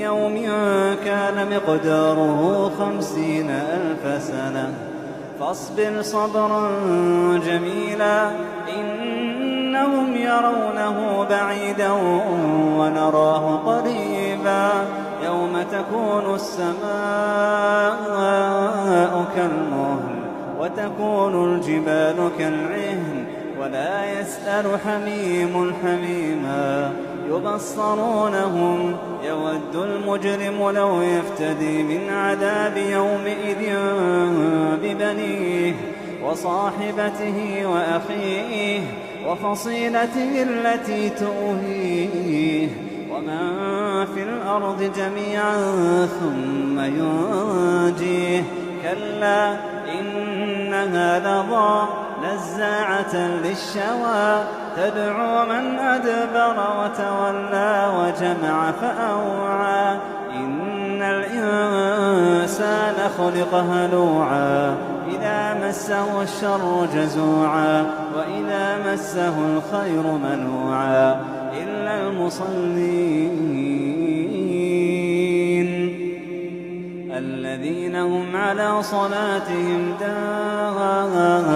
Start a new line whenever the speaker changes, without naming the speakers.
يوم كان مقداره 50,000 سنة فاصبر صبرا جميلا إنهم يرونه بعيدا ونراه قريبا يوم تكون السماء كالمهل وتكون الجبال كالعهن ولا يسأل حميم حميما يبصرونهم يود المجرم لو يفتدي من عذاب يومئذ ببنيه وصاحبته وأخيه وفصيلته التي تؤويه ومن في الأرض جميعا ثم ينجيه كلا إنها لظى نزاعة للشوى تدعو من أدبر وتولى وجمع فأوعى إن الإنسان خلق هلوعا إذا مسه الشر جزوعا وإذا مسه الخير منوعا إلا المصلين الذين هم على صلاتهم دائمون